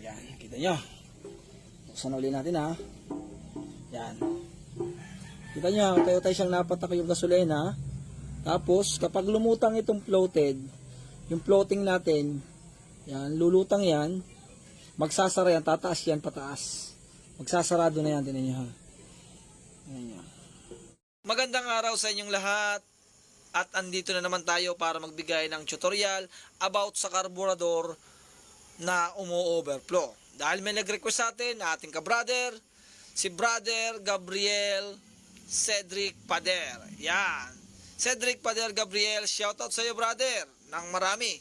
Yan, kita nyo. Buksan ulit natin ha. Yan. Kita nyo, tayo siyang napatak yung gasolina. Tapos, kapag lumutang itong floated, yung floating natin, yan, lulutang yan, magsasara yan, tataas yan, pataas. Magsasarado na yan, tinan nyo ha. Ayan. Magandang araw sa inyong lahat. At andito na naman tayo para magbigay ng tutorial about sa karburador na umu-overflow. Dahil may nag-request sa atin na ating ka-brother, si Brother Gabriel Cedric Pader. Yan. Cedric Pader Gabriel, shoutout sa iyo brother, ng marami.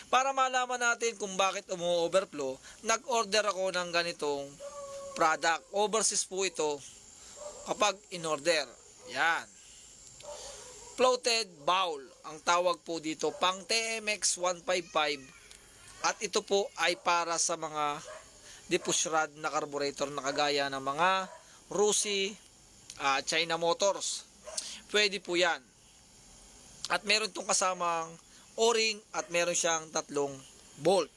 Para malaman natin kung bakit umu-overflow, nag-order ako ng ganitong product. Overseas po ito kapag in-order. Yan. Floated bowl, ang tawag po dito, pang TMX 155. At ito po ay para sa mga diffuse rod na carburetor na kagaya ng mga Rusi, China Motors. Pwede po yan. At meron itong kasamang O-ring at meron siyang 3 bolt.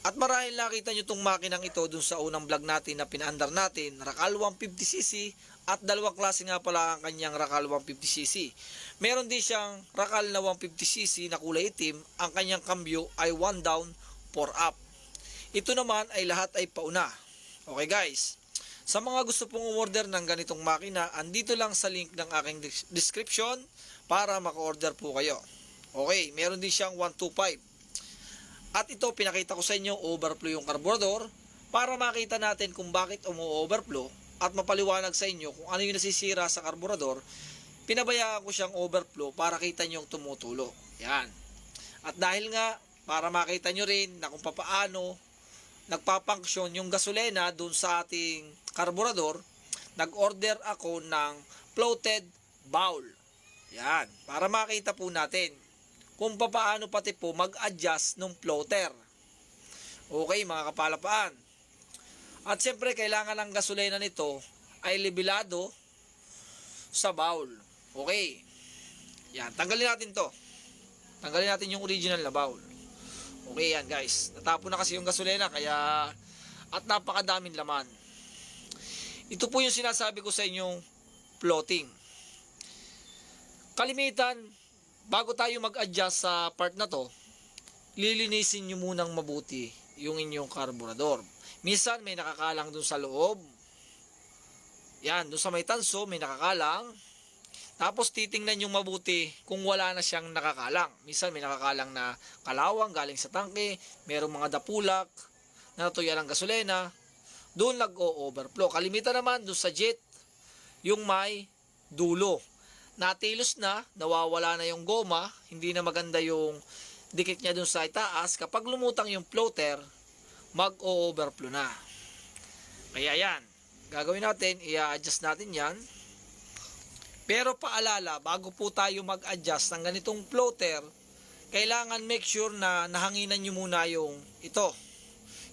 At marahil nakita nyo itong makinang ito dun sa unang vlog natin na pinaandar natin, Racal 150cc at dalawang klase nga pala ang kanyang Racal 150cc. Meron din siyang Racal na 150cc na kulay itim, ang kanyang kambyo ay 1 down, 4 up. Ito naman ay lahat ay pauna. Okay guys, sa mga gusto pong umorder ng ganitong makina, andito lang sa link ng aking description para maka-order po kayo. Okay, meron din siyang 125. At ito, pinakita ko sa inyo, overflow yung carburetor para makita natin kung bakit umu-overflow at mapaliwanag sa inyo kung ano yung nasisira sa carburetor. Pinabayaan ko siyang overflow para kita nyo yung tumutulo. Yan. At dahil nga, para makita nyo rin na kung papaano nagpapunksyon yung gasolina dun sa ating carburetor, nag-order ako ng floated bowl. Yan. Para makita po natin kung paano pati po mag-adjust ng floater. Okay mga kapalapaan. At siyempre kailangan ng gasolina nito ay libilado sa bowl. Okay. Yan, tanggalin natin to. Tanggalin natin yung original na bowl. Okay yan guys. Natapon na kasi yung gasolina kaya at napakadaming laman. Ito po yung sinasabi ko sa inyong floating. Kalimitan, bago tayo mag-adjust sa part na to, lilinisin nyo munang mabuti yung inyong carburetor. Minsan may nakakalang dun sa loob. Yan, dun sa may tanso may nakakalang. Tapos titingnan nyo mabuti kung wala na siyang nakakalang. Minsan may nakakalang na kalawang galing sa tangke, merong mga dapulak na natuya ng gasolina. Doon nag-o-overflow. Kalimitan naman dun sa jet, yung may dulo. Natilos na, nawawala na yung goma, hindi na maganda yung dikit niya dun sa itaas. Kapag lumutang yung floater, mag-o-overflow na. Kaya yan, gagawin natin, i-adjust natin yan. Pero paalala, bago po tayo mag-adjust ng ganitong floater, kailangan make sure na nahanginan nyo muna yung ito,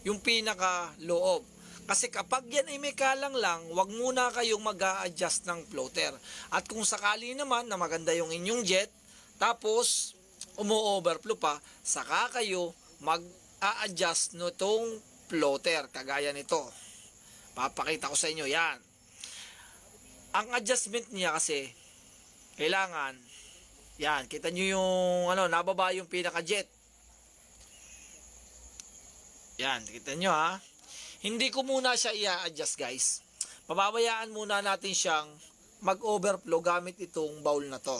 yung pinaka-loob. Kasi kapag yan ay may kalang lang, wag muna kayong mag-a-adjust ng floater. At kung sakali naman na maganda yung inyong jet, tapos umu-overflow pa, saka kayo mag-a-adjust nitong floater, kagaya nito. Papakita ko sa inyo yan. Ang adjustment niya kasi, kailangan, yan, kita nyo yung, nababa yung pinaka-jet. Yan, kita nyo ha. Hindi ko muna siya i-adjust guys. Pababayaan muna natin siyang mag-overflow gamit itong bowl na to.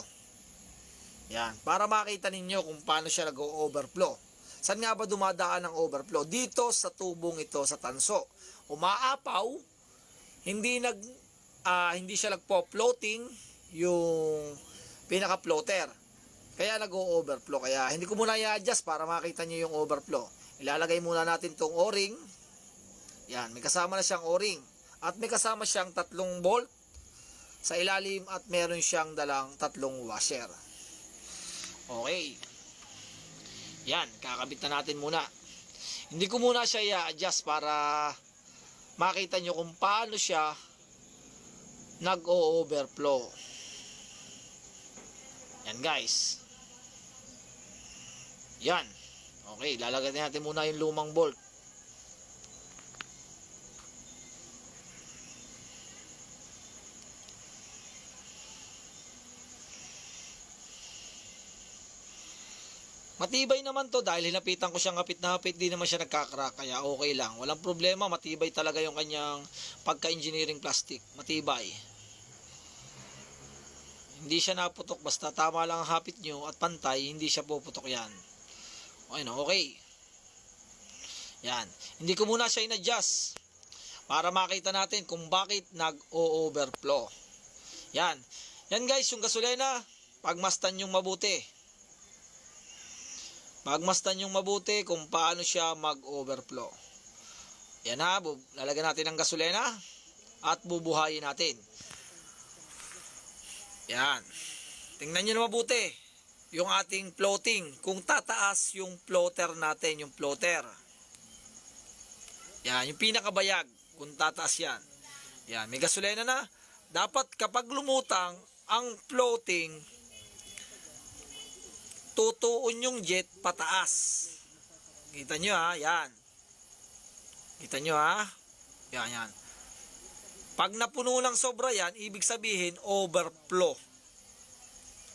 Yan. Para makita ninyo kung paano siya nag-overflow. Saan nga ba dumadaan ang overflow? Dito sa tubong ito sa tanso. Umaapaw. Hindi siya nagpo-floating yung pinaka-floater. Kaya nag-overflow. Kaya hindi ko muna i-adjust para makita nyo yung overflow. Ilalagay muna natin tong O-ring. Yan, may kasama na siyang O-ring. At may kasama siyang 3 bolt sa ilalim at meron siyang dalang 3 washer. Okay. Yan, kakabit na natin muna. Hindi ko muna siya i-adjust para makita nyo kung paano siya nag-o-overflow. Yan guys. Yan. Okay, lalagyan natin muna yung lumang bolt. Matibay naman to dahil hinapitan ko siyang hapit na hapit, di naman siya nagkakrak, kaya okay lang. Walang problema, matibay talaga yung kanyang pagka-engineering plastic. Matibay. Hindi siya naputok, basta tama lang ang hapit nyo at pantay, hindi siya puputok yan. Okay no, okay. Yan. Hindi ko muna siya in-adjust para makita natin kung bakit nag-o-overflow. Yan. Yan guys, yung gasolina, pagmastan yung mabuti. Pagmastan yung mabuti kung paano siya mag-overflow. Yan ha, lalagyan natin ng gasolina at bubuhayin natin. Yan. Tingnan nyo na mabuti yung ating floating. Kung tataas yung floater natin, yung floater. Yan, yung pinakabayag. Kung tataas yan. Yan, may gasolina na. Dapat kapag lumutang ang floating, tutuon yung jet pataas. Kita nyo ha, yan. Kita nyo ha. Yan, yan. Pag napuno ng sobra yan, ibig sabihin overflow.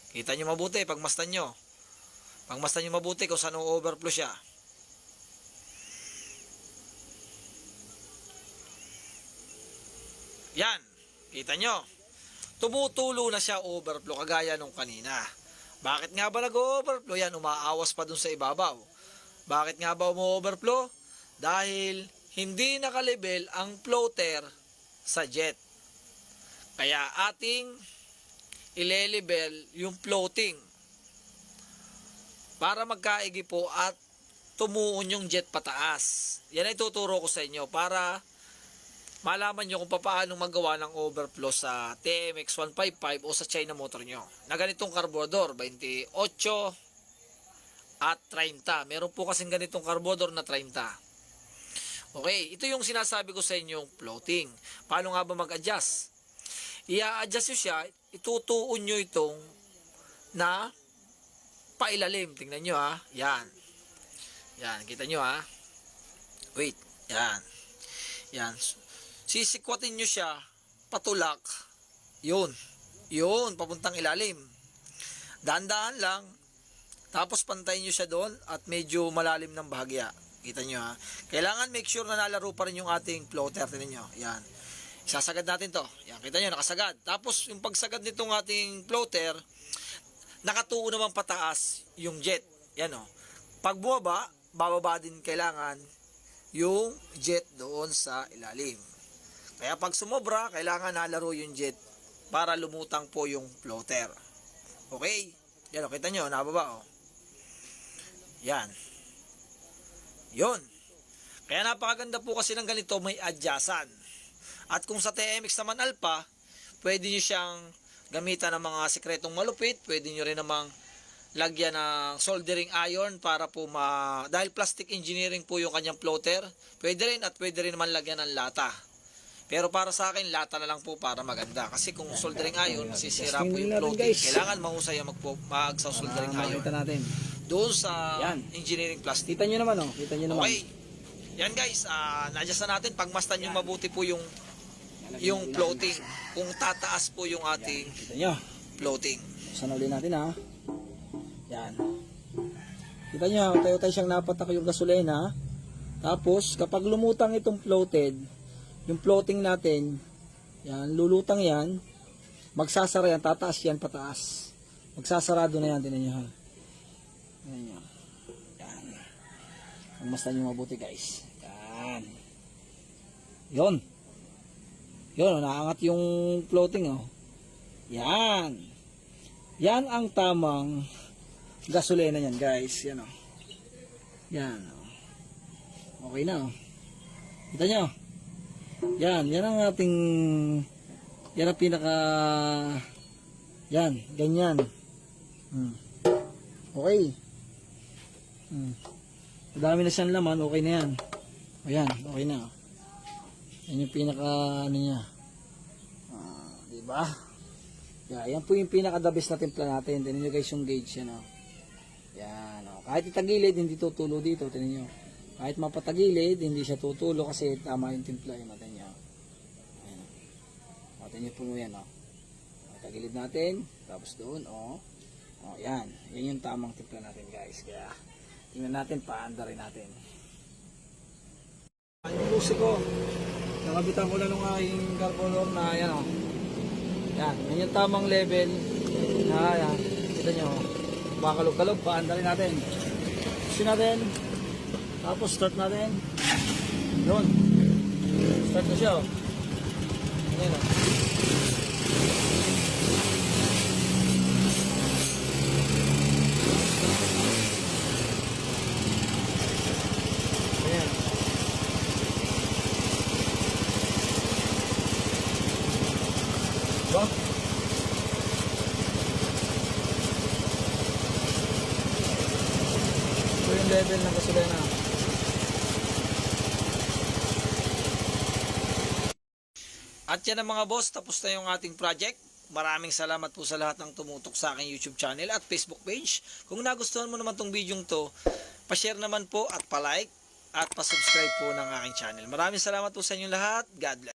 Kita nyo mabuti, pagmastan nyo. Pagmastan nyo mabuti kung saan overflow siya. Yan, kita nyo. Tumutulo na siya overflow kagaya nung kanina. Bakit nga ba nag-overflow? Yan, umaawas pa dun sa ibabaw. Bakit nga ba umu-overflow? Dahil hindi nakalabel ang floater sa jet. Kaya ating ile-label yung floating para magkaigi po at tumuon yung jet pataas. Yan ay tuturo ko sa inyo para malaman nyo kung paano magawa ng overflow sa TMX 155 o sa China motor nyo. Na ganitong carburetor, 28 at 30. Meron po kasing ganitong carburetor na 30. Okay, ito yung sinasabi ko sa inyong floating. Paano nga ba mag-adjust? I-adjust nyo siya, itutuon nyo itong na pailalim. Tingnan nyo ha. Yan. Yan, kita nyo ha. Wait, yan. Yan. Sisikwatin nyo siya, patulak, yun, papuntang ilalim. Dahan-dahan lang, tapos pantayin nyo siya doon at medyo malalim ng bahagya. Kita nyo ha. Kailangan make sure na nalaro pa rin yung ating floater. Tignan nyo, yan. Sasagad natin to. Yan, kita nyo, nakasagad. Tapos yung pagsagad nitong ating floater, nakatuon naman pataas yung jet. Yan o. Pag bumaba, bababa din kailangan yung jet doon sa ilalim. Kaya pag sumobra, kailangan nalaro yung jet para lumutang po yung floater. Okay? Yan o, kita nyo, nababa o. Yan. Yun. Kaya napakaganda po kasi ng ganito, may adjustan. At kung sa TMX naman Alpha, pwede nyo siyang gamitan ng mga sikretong malupit. Pwede nyo rin namang lagyan ng soldering iron para po dahil plastic engineering po yung kanyang floater. Pwede rin at pwede rin naman lagyan ng lata. Pero para sa akin, lata na lang po para maganda. Kasi kung soldering iron, masisira po yung floating. Kailangan mahusay sa soldering iron. Natin. Doon sa engineering plastic. Kita nyo naman oh. Kita nyo naman. Okay. Yan guys, na-adjust na natin. Pagmastan nyo mabuti po yung floating. Kung tataas po yung ating floating. Buksan ulit natin ha. Yan. Kita nyo, tayo siyang napatak yung gasolina. Tapos, kapag lumutang itong floated, yung floating natin, yan, lulutang yan, magsasara yan, tataas yan, pataas. Magsasarado na yan, tinan nyo ha. Tinan nyo. Yan. Pagmastan nyo mabuti guys. Yan. Yun. Yun, naangat yung floating oh. Yan. Yan ang tamang gasolina niyan guys. Yan oh. Yan oh. Okay na oh. Kita nyo. Yan ang ating, yan ang pinaka, yan, ganyan. Okay. Madami na siyang laman, okay na yan. O yan, okay na. Yan yung pinaka, ano niya. Diba? Yan po yung pinaka the best na timpla natin. Tinan nyo guys yung gauge yan. Yan. Kahit itagilid, hindi tutulo dito. Tinan nyo. Kahit mapatagilid, hindi siya tutulo kasi tama yung timpla. Natin nyo. Ayan. Natin nyo po yan. Tagilid natin. Tapos doon. O, yan. Yan yung tamang timpla natin, guys. Kaya, tingnan natin, paanda rin natin. Yung busi ko, nakabitan ko na nung aking carbolor na, yan o. Yan, yan yung tamang level. Yan, kita nyo. Makalog-kalog, paanda rin natin. Pusin natin. Tapos, start natin. Yun. Start na siya o. Yan o. Ayan. Diba? Ito yung level ng gasolina. At yan ang mga boss, tapos na yung ating project. Maraming salamat po sa lahat ng tumutok sa aking YouTube channel at Facebook page. Kung nagustuhan mo naman tong video to, pa-share naman po at pa-like at pa-subscribe po ng aking channel. Maraming salamat po sa inyong lahat. God bless.